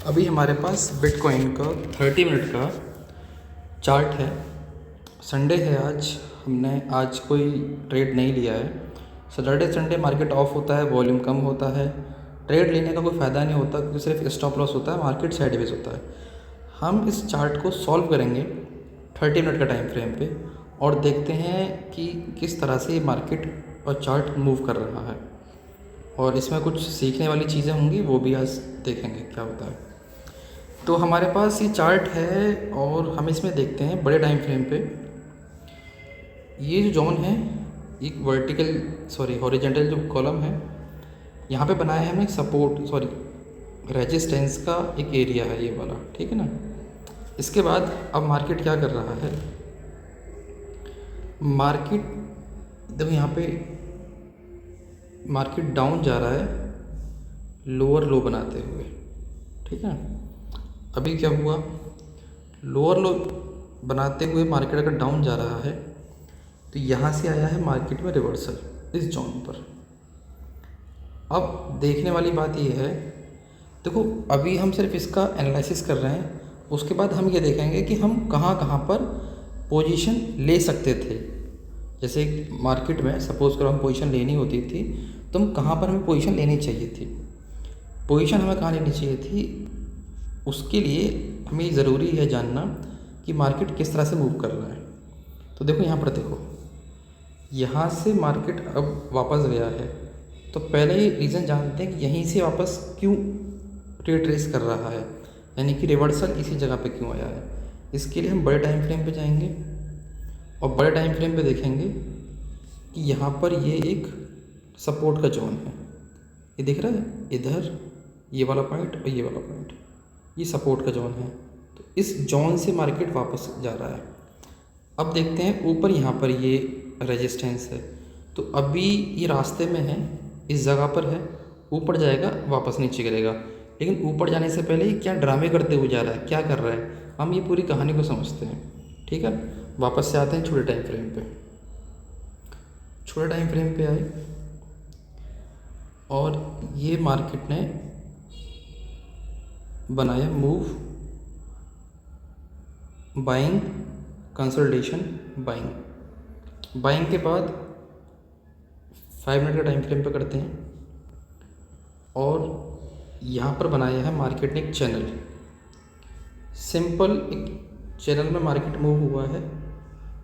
अभी हमारे पास बिटकॉइन का 30 मिनट का चार्ट है। संडे है आज, हमने आज कोई ट्रेड नहीं लिया है। सैटरडे संडे मार्केट ऑफ होता है, वॉल्यूम कम होता है, ट्रेड लेने का कोई फ़ायदा नहीं होता क्योंकि सिर्फ स्टॉप लॉस होता है, मार्केट साइडवेज होता है। हम इस चार्ट को सॉल्व करेंगे 30 मिनट का टाइम फ्रेम पे और देखते हैं कि किस तरह से ये मार्केट और चार्ट मूव कर रहा है, और इसमें कुछ सीखने वाली चीज़ें होंगी, वो भी आज देखेंगे क्या होता है। तो हमारे पास ये चार्ट है और हम इसमें देखते हैं बड़े टाइम फ्रेम पे ये जो जोन है, एक हॉरिजेंटल जो कॉलम है, यहाँ पे बनाया है हमने रेजिस्टेंस का एक एरिया है ये वाला, ठीक है ना। इसके बाद अब मार्केट क्या कर रहा है, मार्केट देखो यहाँ पे मार्केट डाउन जा रहा है लोअर लो बनाते हुए, ठीक है। अभी क्या हुआ, लोअर लो बनाते हुए मार्केट अगर डाउन जा रहा है तो यहाँ से आया है मार्केट में रिवर्सल इस जोन पर। अब देखने वाली बात ये है, देखो अभी हम सिर्फ इसका एनालिसिस कर रहे हैं, उसके बाद हम ये देखेंगे कि हम कहाँ कहाँ पर पोजीशन ले सकते थे। जैसे मार्केट में सपोज़ करो हम पोजीशन लेनी होती थी तो हम कहाँ पर हमें पोजीशन लेनी चाहिए थी, पोजीशन हमें कहाँ लेनी चाहिए थी, उसके लिए हमें ज़रूरी है जानना कि मार्केट किस तरह से मूव कर रहा है। तो देखो यहाँ पर देखो, यहाँ से मार्केट अब वापस गया है, तो पहले ही रीज़न जानते हैं कि यहीं से वापस क्यों रिट्रेस कर रहा है, यानी कि रिवर्सल इसी जगह पे क्यों आया है। इसके लिए हम बड़े टाइम फ्रेम पे जाएंगे और बड़े टाइम फ्रेम पे देखेंगे कि यहाँ पर ये एक सपोर्ट का जोन है, ये दिख रहा है इधर, ये वाला पॉइंट और ये वाला पॉइंट, ये सपोर्ट का जोन है। तो इस जोन से मार्केट वापस जा रहा है। अब देखते हैं ऊपर यहाँ पर ये रेजिस्टेंस है, तो अभी ये रास्ते में है, इस जगह पर है, ऊपर जाएगा वापस नीचे गिरेगा। लेकिन ऊपर जाने से पहले ये क्या ड्रामे करते हुए जा रहा है, क्या कर रहा है, हम ये पूरी कहानी को समझते हैं, ठीक है। वापस से आते हैं छोटे टाइम फ्रेम पे। छोटे टाइम फ्रेम पे आए और ये मार्केट ने बनाया मूव बाइंग, कंसोलिडेशन, बाइंग के बाद 5 मिनट का टाइम फ्रेम पे करते हैं और यहाँ पर बनाया है मार्केट ने एक चैनल, सिंपल एक चैनल में मार्केट मूव हुआ है,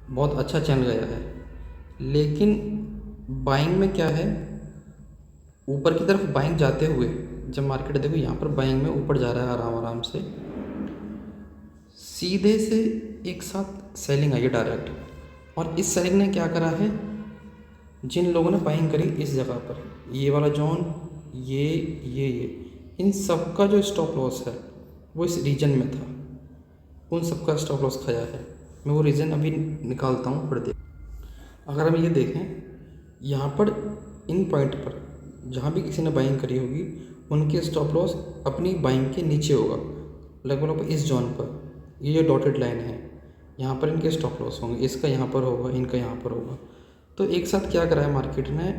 बहुत अच्छा चैनल गया है। लेकिन बाइंग में क्या है, ऊपर की तरफ बाइंग जाते हुए जब मार्केट देखो यहाँ पर बाइंग में ऊपर जा रहा है आराम आराम से, सीधे से एक साथ सेलिंग आई है डायरेक्ट। और इस सेलिंग ने क्या करा है, जिन लोगों ने बाइंग करी इस जगह पर, ये वाला जोन, ये इन सब का जो स्टॉप लॉस है वो इस रीजन में था, उन सब का स्टॉप लॉस खाया है। मैं वो रीजन अभी निकालता हूँ, फिर देख। अगर हम ये देखें यहाँ पर इन पॉइंट पर जहाँ भी किसी ने बाइंग करी होगी उनके स्टॉप लॉस अपनी बाइंग के नीचे होगा, लगभग इस जोन पर। ये जो डॉटेड लाइन है यहाँ पर इनके स्टॉप लॉस होंगे, इसका यहाँ पर होगा, इनका यहाँ पर होगा। तो एक साथ क्या करा है मार्केट ने,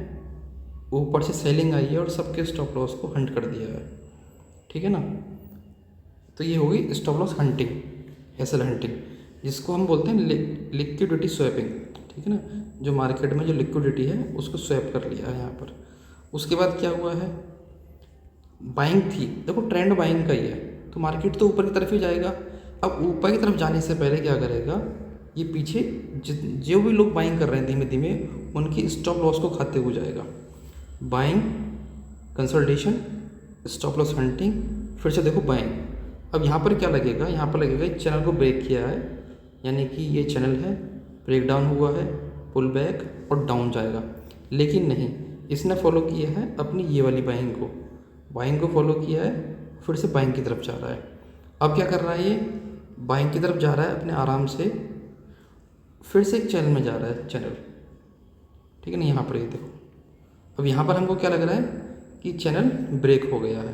ऊपर से सेलिंग आई है और सबके स्टॉप लॉस को हंट कर दिया है, ठीक है ना। तो ये होगी stop loss hunting, SL hunting, जिसको हम बोलते हैं लिक्विडिटी स्वैपिंग, ठीक है ना। जो मार्केट में जो लिक्विडिटी है उसको स्वैप कर लिया है यहाँ पर। उसके बाद क्या हुआ है, बाइंग थी, देखो ट्रेंड बाइंग का ही है, तो मार्केट तो ऊपर की तरफ ही जाएगा। अब ऊपर की तरफ जाने से पहले क्या करेगा, ये पीछे जो भी लोग बाइंग कर रहे हैं धीमे धीमे उनकी स्टॉप लॉस को खाते हुए जाएगा। Buying, consolidation, stop loss hunting, फिर से देखो बाइंग। अब यहाँ पर क्या लगेगा, यहाँ पर लगेगा इस चैनल को ब्रेक किया है, यानी कि ये चैनल है, ब्रेक डाउन हुआ है, पुल बैक और डाउन जाएगा। लेकिन नहीं, इसने फॉलो किया है अपनी ये वाली बाइंग को फॉलो किया है, फिर से बाइंग की तरफ जा रहा है। अब क्या कर रहा है, ये बाइंग की तरफ जा रहा है अपने आराम से, फिर से एक चैनल में जा रहा है चैनल, ठीक है ना। यहाँ पर ये देखो, अब यहाँ पर हमको क्या लग रहा है कि चैनल ब्रेक हो गया है,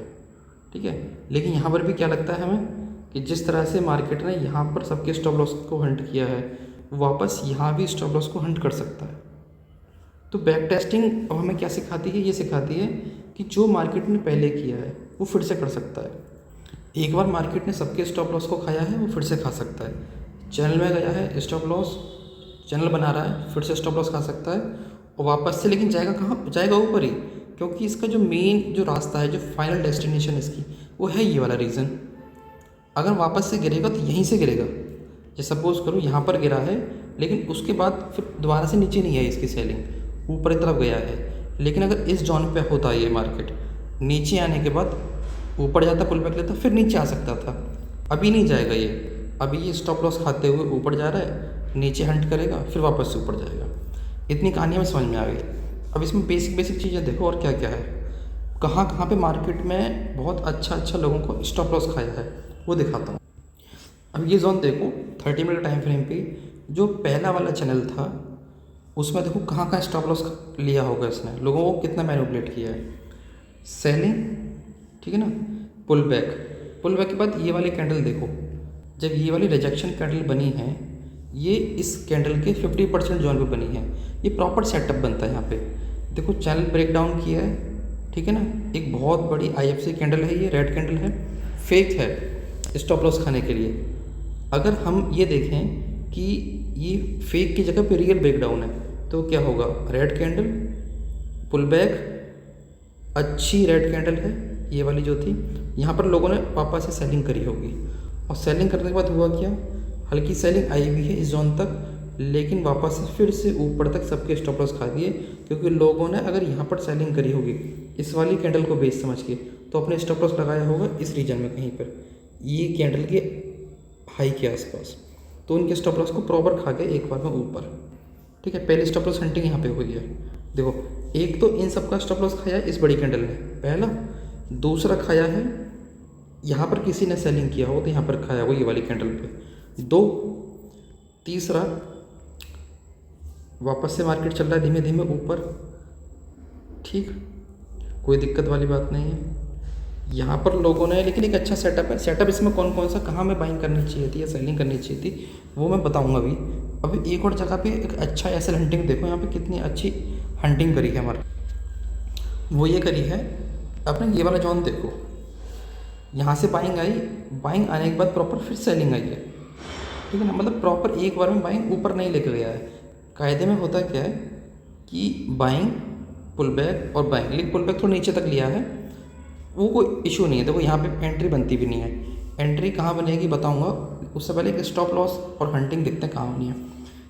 ठीक है। लेकिन यहाँ पर भी क्या लगता है हमें कि जिस तरह से मार्केट ने यहाँ पर सबके स्टॉप लॉस को हंट किया है, वापस यहाँ भी स्टॉप लॉस को हंट कर सकता है। तो बैक टेस्टिंग अब हमें क्या सिखाती है, ये सिखाती है कि जो मार्केट ने पहले किया है वो फिर से कर सकता है। एक बार मार्केट ने सबके स्टॉप लॉस को खाया है, वो फिर से खा सकता है। चैनल में गया है, स्टॉप लॉस चैनल बना रहा है, फिर से स्टॉप लॉस खा सकता है और वापस से, लेकिन जाएगा कहाँ? जाएगा ऊपर ही, क्योंकि इसका जो मेन जो रास्ता है, जो फाइनल डेस्टिनेशन इसकी, वो है ये वाला रीज़न। अगर वापस से गिरेगा तो यहीं से गिरेगा। जैसे सपोज करो यहाँ पर गिरा है, लेकिन उसके बाद फिर दोबारा से नीचे नहीं आई इसकी सेलिंग, ऊपर की तरफ गया है। लेकिन अगर इस जॉन पे होता ये मार्केट, नीचे आने के बाद ऊपर जाता, पुल बैक लेता, फिर नीचे आ सकता था। अभी नहीं जाएगा ये, अभी ये स्टॉप लॉस खाते हुए ऊपर जा रहा है, नीचे हंट करेगा, फिर वापस से ऊपर जाएगा। इतनी कहानी में समझ में आ गई। अब इसमें बेसिक बेसिक चीज़ें देखो और क्या क्या है, कहाँ कहाँ पे मार्केट में बहुत अच्छा अच्छा लोगों को स्टॉप लॉस खाया है, वो दिखाता हूँ। अब ये जोन देखो 30 मिनट टाइम फ्रेम पे, जो पहला वाला चैनल था उसमें देखो कहाँ कहाँ स्टॉप लॉस लिया होगा इसने, लोगों को कितना मैनिपुलेट किया है। सेलिंग, ठीक है ना, पुल बैक के बाद ये वाली कैंडल देखो, जब ये वाली रिजेक्शन कैंडल बनी है, ये इस कैंडल के 50% जोन पे बनी है। ये प्रॉपर सेटअप बनता है यहाँ पे। देखो चैनल ब्रेक डाउन किया है, ठीक है ना, एक बहुत बड़ी IFC कैंडल है, ये रेड कैंडल है, फेक है स्टॉप लॉस खाने के लिए। अगर हम ये देखें कि ये फेक की जगह पे रियल ब्रेकडाउन है, तो क्या होगा? रेड कैंडल, पुल बैक, अच्छी रेड कैंडल है ये वाली जो थी, यहाँ पर लोगों ने वापस से सेलिंग करी होगी। और सेलिंग करने के बाद हुआ क्या? हल्की सेलिंग आई हुई है इस जोन तक, लेकिन वापस से फिर से ऊपर तक सबके स्टॉप लॉस खा दिए, क्योंकि लोगों ने अगर यहाँ पर सेलिंग करी होगी इस वाली कैंडल को बेस समझ के, तो अपने स्टॉप लॉस लगाया होगा इस रीजन में कहीं पर, ये कैंडल के हाई के आसपास, तो उनके स्टॉप लॉस को प्रॉपर खा गए एक बार में ऊपर। ठीक है, पहले स्टॉप लॉस हंटिंग यहाँ पे हुई है। देखो एक तो इन सब का स्टॉप लॉस खाया है इस बड़ी कैंडल ने, पहला। दूसरा खाया है यहाँ पर किसी ने सेलिंग किया हो तो यहाँ पर खाया हो ये वाली कैंडल पे, दो। तीसरा वापस से मार्केट चल रहा है धीमे धीमे ऊपर, ठीक, कोई दिक्कत वाली बात नहीं है। यहाँ पर लोगों ने, लेकिन एक अच्छा सेटअप है। सेटअप इसमें कौन कौन सा, कहाँ में बाइंग करनी चाहिए थी या सेलिंग करनी चाहिए थी, वो मैं बताऊँगा अभी। अभी एक और जगह पे एक अच्छा एसएल हंटिंग देखो, यहाँ पे कितनी अच्छी हंटिंग करी है हमारे, वो ये करी है आपने, ये वाला जोन देखो, यहाँ से बाइंग आई, बाइंग आने के बाद प्रॉपर फिर सेलिंग आई है, ठीक है ना, मतलब प्रॉपर एक बार में बाइंग ऊपर नहीं लेके गया है। कायदे में होता क्या है कि बाइंग, पुल बैक और बाइंग, लेकिन पुल बैक थोड़ा नीचे तक लिया है, वो कोई इशू नहीं है। देखो यहाँ पे एंट्री बनती भी नहीं है, एंट्री कहाँ बनेगी बताऊँगा, उससे पहले एक स्टॉप लॉस और हंटिंग देखते हैं कहाँ बनी है।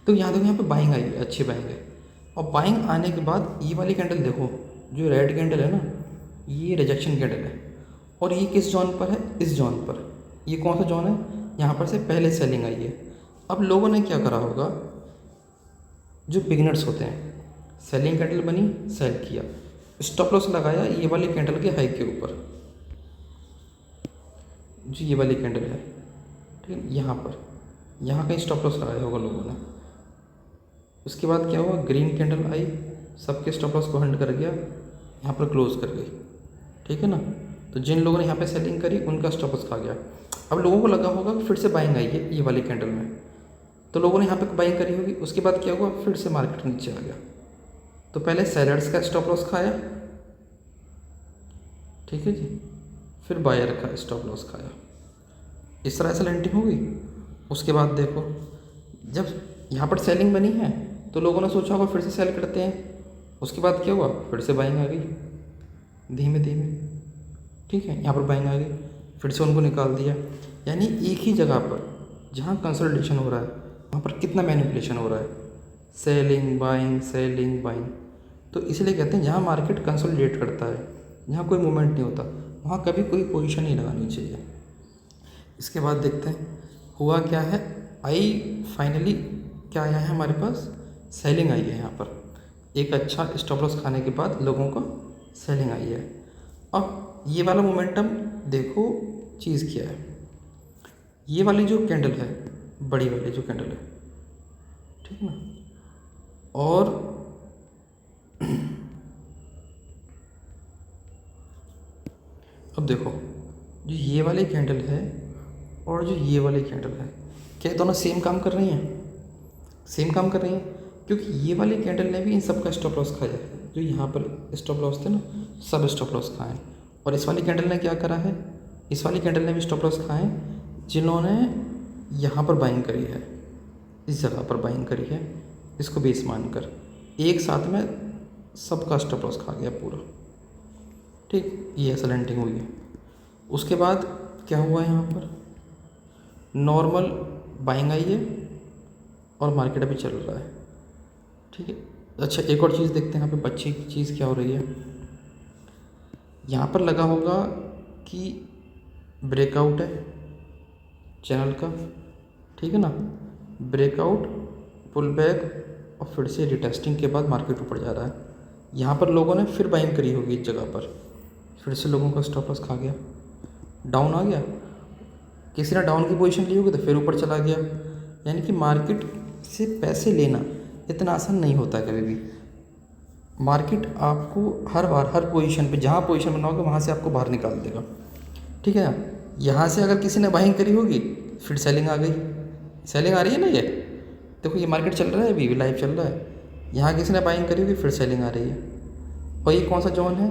तो यहाँ देखो, यहाँ पे बाइंग आई है, अच्छी बाइंग है, और बाइंग आने के बाद ये वाली कैंडल देखो, जो रेड कैंडल है ना, ये रिजेक्शन कैंडल है, और ये किस जोन पर है? इस जोन पर। ये कौन सा जोन है? यहाँ पर से पहले सेलिंग आई है। अब लोगों ने क्या करा होगा, जो बिगिनर्स होते हैं, सेलिंग कैंडल बनी, सेल किया, स्टॉप लॉस लगाया ये वाली कैंडल के हाई के ऊपर, जो ये वाली कैंडल है, ठीक है, यहाँ पर, यहाँ कहीं स्टॉप लॉस लगाया होगा लोगों ने। उसके बाद क्या हुआ, ग्रीन कैंडल आई, सबके स्टॉप लॉस को हंट कर गया, यहाँ पर क्लोज कर गई, ठीक है ना। तो जिन लोगों ने यहाँ पे सेलिंग करी उनका स्टॉप लॉस खा गया। अब लोगों को लगा होगा फिर से बाइंग आई है ये वाली कैंडल में, तो लोगों ने यहाँ पे बाइंग करी होगी। उसके बाद क्या हुआ, फिर से मार्केट नीचे आ गया, तो पहले सेलर्स का स्टॉप लॉस खाया, ठीक है जी, फिर बायर का स्टॉप लॉस खाया, इस तरह से लैंडिंग होगी। उसके बाद देखो, जब यहाँ पर सेलिंग बनी है तो लोगों ने सोचा होगा फिर से सेल करते हैं, उसके बाद क्या हुआ, फिर से बाइंग आ गई धीमे धीमे, ठीक है, यहाँ पर बाइंग आ गई, फिर से उनको निकाल दिया। यानी एक ही जगह पर जहाँ कंसोलिडेशन हो रहा है वहाँ पर कितना मैनिपुलेशन हो रहा है, सेलिंग बाइंग। तो इसलिए कहते हैं जहाँ मार्केट कंसोलिडेट करता है, जहाँ कोई मूवमेंट नहीं होता, वहाँ कभी कोई पोजीशन नहीं लगानी चाहिए। इसके बाद देखते हैं हुआ क्या है, फाइनली क्या आया है हमारे पास, सेलिंग आई है यहाँ पर, एक अच्छा स्टॉप लॉस खाने के बाद लोगों को सेलिंग आई है। अब ये वाला मोमेंटम देखो, चीज़ क्या है, ये वाली जो कैंडल है, बड़ी वाली जो कैंडल है, ठीक है ना, और अब देखो जो ये वाली कैंडल है और जो ये वाली कैंडल है, क्या दोनों सेम काम कर रही हैं? सेम काम कर रही हैं, क्योंकि ये वाली कैंडल ने भी इन सब का स्टॉप लॉस खाया है। जो यहाँ पर स्टॉप लॉस थे ना, सब स्टॉप लॉस खाए हैं। और इस वाली कैंडल ने क्या करा है, इस वाली कैंडल ने भी स्टॉप लॉस खाए जिन्होंने यहाँ पर बाइंग करी है, इस जगह पर बाइंग करी है, इसको बेस मानकर एक साथ में सबका स्टॉप लॉस खा गया पूरा। ठीक, ये ऐसा लैंडिंग हुई है। उसके बाद क्या हुआ है, यहाँ पर नॉर्मल बाइंग आई है और मार्केट अभी चल रहा है। ठीक है, अच्छा एक और चीज़ देखते हैं यहाँ पे बच्चे की चीज़ क्या हो रही है। यहाँ पर लगा होगा कि ब्रेकआउट है चैनल का, ठीक है ना, ब्रेकआउट, पुल बैक और फिर से रिटेस्टिंग के बाद मार्केट ऊपर जा रहा है। यहाँ पर लोगों ने फिर बाइंग करी होगी इस जगह पर, फिर से लोगों का स्टॉप लॉस खा गया, डाउन आ गया, किसी ने डाउन की पोजीशन ली होगी तो फिर ऊपर चला गया। यानी कि मार्केट से पैसे लेना इतना आसान नहीं होता है कभी भी। मार्केट आपको हर बार हर पोजीशन पे जहाँ पोजीशन बनाओगे वहाँ से आपको बाहर निकाल देगा। ठीक है, यहाँ से अगर किसी ने बाइंग करी होगी फिर सेलिंग आ गई, सेलिंग आ रही है ना, ये देखो ये मार्केट चल रहा है अभी लाइव चल रहा है, यहाँ किसी ने बाइंग करी होगी फिर सेलिंग आ रही है। और ये कौन सा जोन है,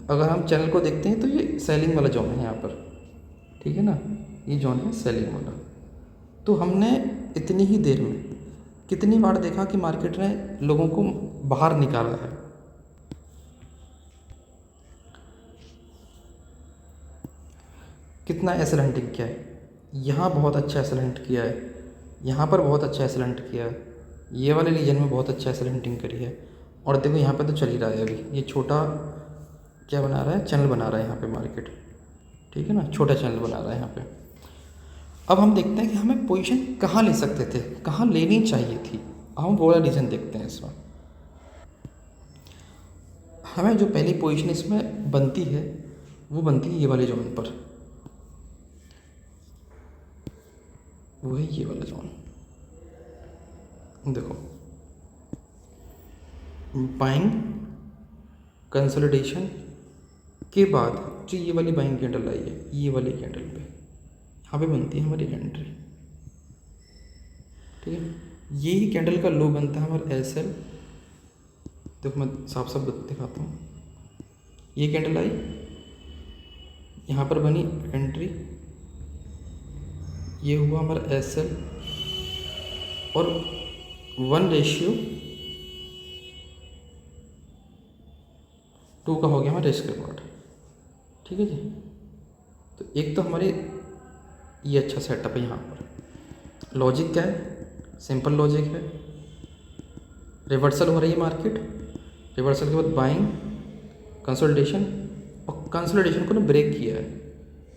अगर हम चैनल को देखते हैं तो ये सेलिंग वाला जोन है यहाँ पर, ठीक है ना, ये जोन है सेलिंग वाला। तो हमने इतनी ही देर में कितनी बार देखा कि मार्केट ने लोगों को बाहर निकाला है। कितना एसल हंटिंग किया है, यहाँ बहुत अच्छा एसल हंट किया है, यहाँ पर बहुत अच्छा एसल हंट किया है, ये वाले रीजन में बहुत अच्छा एसल हंटिंग करी है। और देखो यहाँ पे तो चल ही रहा है अभी, ये छोटा क्या बना रहा है, चैनल बना रहा है यहाँ पे मार्केट, ठीक है ना, छोटा चैनल बना रहा है यहाँ पे। अब हम देखते हैं कि हमें पोजीशन कहाँ ले सकते थे, कहाँ लेनी चाहिए थी। हम वो वाला रीज़न देखते हैं इसमें। हमें जो पहली पोजीशन इसमें बनती है वो बनती है ये वाले जोन पर, वो है ये वाला जोन। देखो बाइंग कंसोलिडेशन के बाद जो ये वाली बाइंग कैंडल आई है, ये वाली कैंडल पे यहाँ पे बनती है हमारी एंट्री, ठीक है। यही कैंडल का लो बनता है हमारा एस एल। देखो मैं साफ साफ दिखाता हूँ, ये कैंडल आई, यहाँ पर बनी एंट्री, ये हुआ हमारा एस एल और 1:2 का हो गया हमारा रिस्क रिवॉर्ड, ठीक है जी। तो एक तो हमारे ये अच्छा सेटअप है। यहाँ पर लॉजिक क्या है, सिंपल लॉजिक है, रिवर्सल हो रही है मार्केट, रिवर्सल के बाद बाइंग कंसोलिडेशन, और कंसोलिडेशन को ना ब्रेक किया है,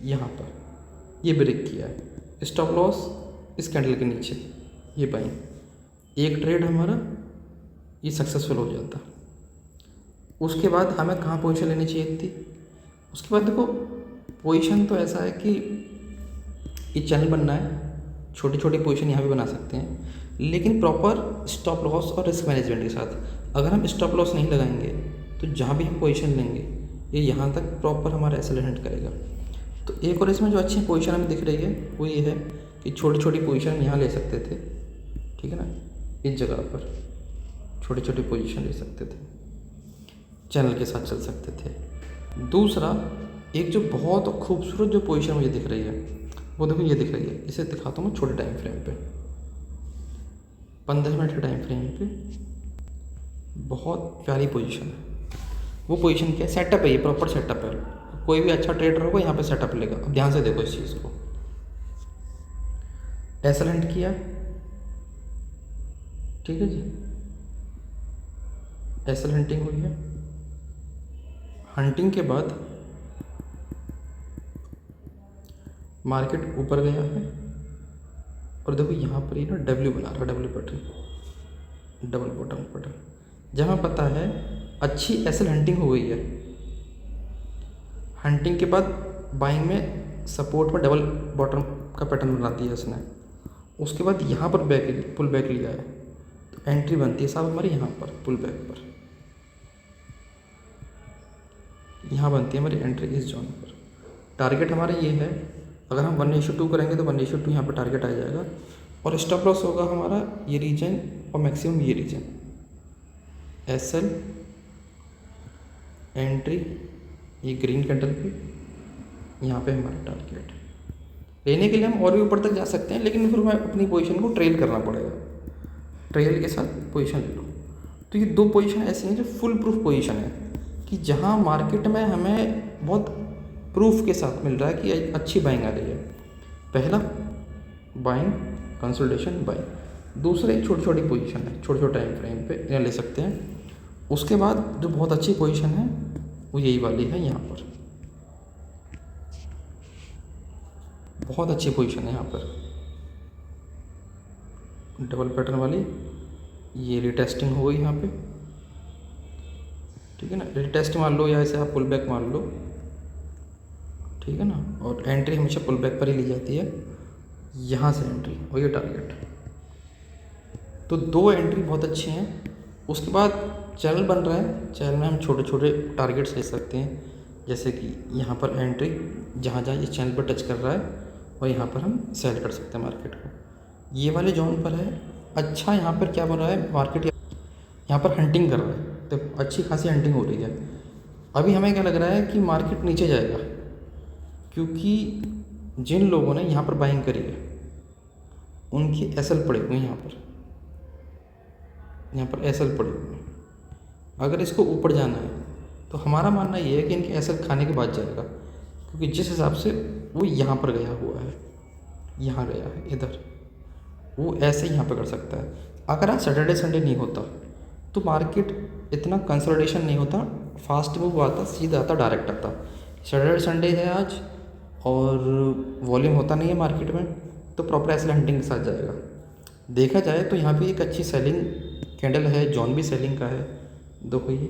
यहाँ पर ये ब्रेक किया है, स्टॉप लॉस इस कैंडल के नीचे, ये बाइंग, एक ट्रेड हमारा ये सक्सेसफुल हो जाता। उसके बाद हमें कहाँ पोजीशन लेनी चाहिए थी, उसके बाद देखो पोजीशन तो ऐसा है कि ये चैनल बनना है, छोटी छोटी पोजीशन यहाँ भी बना सकते हैं, लेकिन प्रॉपर स्टॉप लॉस और रिस्क मैनेजमेंट के साथ। अगर हम स्टॉप लॉस नहीं लगाएंगे तो जहाँ भी हम पोजीशन लेंगे ये यहाँ तक प्रॉपर हमारा एक्सेलरेट करेगा। तो एक और इसमें जो अच्छी पोजीशन हमें दिख रही है वो ये है कि छोटी छोटी पोजीशन हम यहाँ ले सकते थे, ठीक है ना, इस जगह पर छोटी छोटी पोजीशन ले सकते थे, चैनल के साथ चल सकते थे। दूसरा एक जो बहुत खूबसूरत जो पोजीशन मुझे दिख रही है वो देखो ये दिख रही है, इसे दिखाता हूँ मैं छोटे टाइम फ्रेम पे, 15 मिनट के टाइम फ्रेम पे, बहुत प्यारी पोजीशन है। वो पोजीशन क्या है, सेटअप है, ये प्रॉपर सेटअप है। कोई भी अच्छा ट्रेडर होगा यहाँ पे सेटअप लेगा। अब ध्यान से देखो इस चीज़ को, एक्सेलेंट किया, ठीक है जी, एसल हंटिंग हुई है। हंटिंग के बाद मार्केट ऊपर गया है और देखो यहाँ पर ये ना डब्ल्यू बना रहा है, W pattern, double bottom pattern, जहाँ पता है अच्छी एसल हंटिंग हो गई है। हंटिंग के बाद बाइंग में सपोर्ट में डबल बॉटम का पैटर्न बना दिया इसने, उसके बाद यहाँ पर बैक पुल बैक लिया है, तो एंट्री बनती है साहब हमारी यहाँ पर पुल बैक पर, यहाँ बनती है हमारी एंट्री इस जोन पर। टारगेट हमारा ये है, अगर हम 1:2 करेंगे तो 1:2 यहाँ पर टारगेट आ जाएगा, और स्टॉप लॉस होगा हमारा ये रीजन और मैक्सिमम ये रीजन, एसएल एंट्री ये ग्रीन कैंडल पे, यहाँ पे हमारा टारगेट लेने के लिए हम और भी ऊपर तक जा सकते हैं, लेकिन फिर हमें अपनी पोजीशन को ट्रेल करना पड़ेगा। ट्रेल के साथ पोजीशन ले लो। तो ये दो पोजीशन ऐसी हैं जो फुल प्रूफ पोजीशन है, कि जहाँ मार्केट में हमें बहुत प्रूफ के साथ मिल रहा है कि अच्छी बाइंग आ रही है। पहला बाइंग कंसोलिडेशन बाइंग, दूसरा एक छोटी छोटी पोजीशन है, छोटे छोटे टाइम फ्रेम पे इन्हें ले सकते हैं। उसके बाद जो बहुत अच्छी पोजीशन है वो यही वाली है, यहाँ पर बहुत अच्छी पोजीशन है यहाँ पर डबल पैटर्न वाली। ये रिटेस्टिंग हो गई यहाँ पे, ठीक है ना, रिटेस्ट मान लो या ऐसे आप पुल बैक मान लो, ठीक है ना। और एंट्री हमेशा पुल बैक पर ही ली जाती है, यहाँ से एंट्री और ये टारगेट। तो दो एंट्री बहुत अच्छी हैं। उसके बाद चैनल बन रहा है, चैनल में हम छोटे छोटे टारगेट्स ले सकते हैं, जैसे कि यहाँ पर एंट्री जहाँ जहाँ ये चैनल पर टच कर रहा है और यहाँ पर हम सेल कर सकते हैं मार्केट को। ये वाले जोन पर है अच्छा, यहाँ पर क्या बन रहा है, मार्केट यहाँ पर हंटिंग कर रहा है, तो अच्छी खासी हंटिंग हो रही है। अभी हमें क्या लग रहा है कि मार्केट नीचे जाएगा, क्योंकि जिन लोगों ने यहाँ पर बाइंग करी है उनकी एसएल पड़े हुए हैं, यहाँ पर एसएल पड़े हुए हैं। अगर इसको ऊपर जाना है तो हमारा मानना ये है कि इनके एसएल खाने के बाद जाएगा, क्योंकि जिस हिसाब से वो यहाँ पर गया हुआ है, यहाँ गया है इधर, वो ऐसे ही यहाँ पर कर सकता है। अगर आज सैटरडे संडे नहीं होता तो मार्केट इतना कंसोलिडेशन नहीं होता, फास्ट मूव आता, सीधा आता, डायरेक्ट आता। सैटरडे संडे है आज और वॉल्यूम होता नहीं है मार्केट में, तो प्रॉपर एसएल हंटिंग के साथ जाएगा। देखा जाए तो यहाँ पे एक अच्छी सेलिंग कैंडल है, जॉन भी सेलिंग का है, देखो ये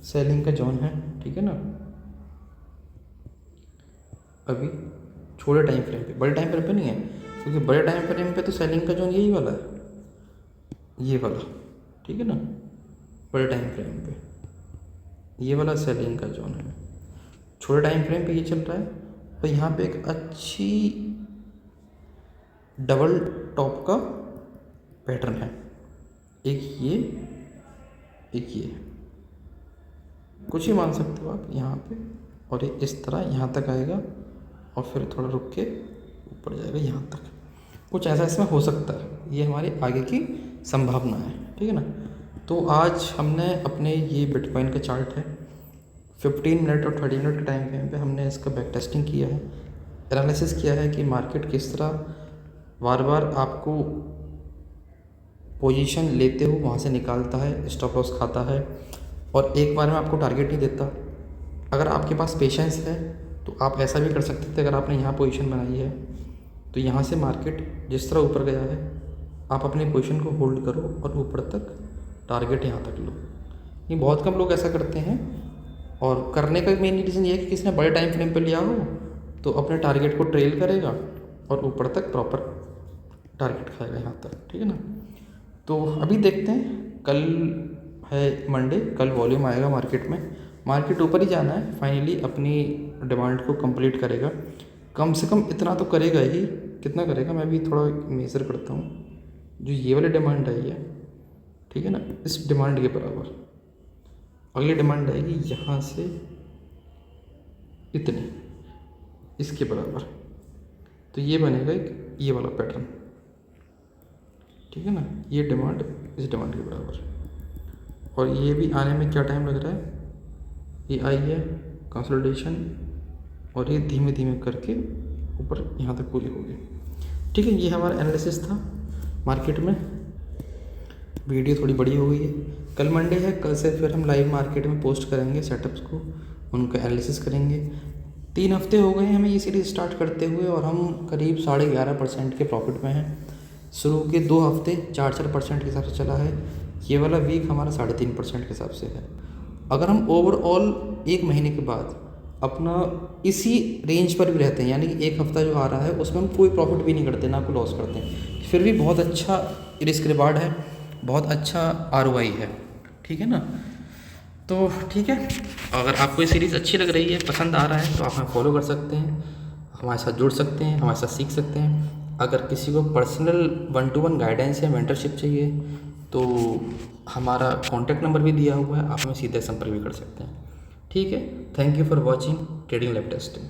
सेलिंग का जॉन है, ठीक है ना। अभी छोटे टाइम फ्रेम पे, बड़े टाइम फ्रेम पे नहीं है, क्योंकि बड़े टाइम फ्रेम पे तो सेलिंग का जोन यही वाला है, ये वाला, ठीक है ना। बड़े टाइम फ्रेम पे ये वाला सेलिंग का जोन है, छोटे टाइम फ्रेम पे ये चल रहा है। तो यहाँ पे एक अच्छी डबल टॉप का पैटर्न है, एक ये एक ये, कुछ ही मान सकते हो आप यहाँ पे, और ये इस तरह यहाँ तक आएगा और फिर थोड़ा रुक के ऊपर जाएगा यहाँ तक, कुछ ऐसा इसमें हो सकता है। ये हमारी आगे की संभावना है, ठीक है ना। तो आज हमने अपने ये बिटकॉइन का चार्ट है 15 मिनट और 30 मिनट के टाइम फ्रेम पे हमने इसका बैक टेस्टिंग किया है, एनालिसिस किया है कि मार्केट किस तरह बार बार आपको पोजीशन लेते हो वहाँ से निकालता है, स्टॉप लॉस खाता है और एक बार में आपको टारगेट नहीं देता। अगर आपके पास पेशेंस है तो आप ऐसा भी कर सकते थे, अगर आपने यहाँ पोजीशन बनाई है तो यहाँ से मार्केट जिस तरह ऊपर गया है आप अपनी पोजीशन को होल्ड करो और ऊपर तक टारगेट यहाँ तक लो। ये बहुत कम लोग ऐसा करते हैं, और करने का मेन रीज़न ये है कि किसी ने बड़े टाइम फ्रेम पे लिया हो तो अपने टारगेट को ट्रेल करेगा और ऊपर तक प्रॉपर टारगेट खाएगा यहाँ तक, ठीक है ना। तो अभी देखते हैं, कल है मंडे, कल वॉल्यूम आएगा मार्केट में, मार्केट ऊपर ही जाना है, फाइनली अपनी डिमांड को कंप्लीट करेगा, कम से कम इतना तो करेगा ही। कितना करेगा मैं भी थोड़ा मेज़र करता हूँ, जो ये वाली डिमांड आई है, ठीक है ना, इस डिमांड के बराबर अगली डिमांड आएगी यहाँ से इतनी, इसके बराबर, तो ये बनेगा एक ये वाला पैटर्न, ठीक है ना। ये डिमांड इस डिमांड के बराबर, और ये भी आने में क्या टाइम लग रहा है, ये आई है कंसोलिडेशन और ये धीमे धीमे करके ऊपर यहाँ तक पूरी होगी, ठीक है। ये हमारा एनालिसिस था मार्केट में। वीडियो थोड़ी बड़ी हो गई है, कल मंडे है, कल से फिर हम लाइव मार्केट में पोस्ट करेंगे सेटअप्स को, उनका एनालिसिस करेंगे। 3 हफ्ते हो गए हमें ये सीरीज़ स्टार्ट करते हुए और हम करीब 11.5% के प्रॉफिट में हैं। शुरू के 2 हफ्ते 4% के हिसाब से चला है, ये वाला वीक हमारा 3.5% के हिसाब से है। अगर हम ओवरऑल 1 महीने के बाद अपना इसी रेंज पर भी रहते हैं, यानी कि 1 हफ्ता जो आ रहा है उसमें हम कोई प्रॉफिट भी नहीं करते, ना कोई लॉस करते हैं, फिर भी बहुत अच्छा रिस्क रिवार्ड है, बहुत अच्छा ROI है, ठीक है ना। तो ठीक है, अगर आपको ये सीरीज़ अच्छी लग रही है, पसंद आ रहा है, तो आप हमें फॉलो कर सकते हैं, हमारे साथ जुड़ सकते हैं, हमारे साथ सीख सकते हैं। अगर किसी को पर्सनल 1-to-1 गाइडेंस या मेंटरशिप चाहिए तो हमारा कॉन्टैक्ट नंबर भी दिया हुआ है, आप हमें सीधे संपर्क भी कर सकते हैं, ठीक है। Thank you for watching trading lab testing.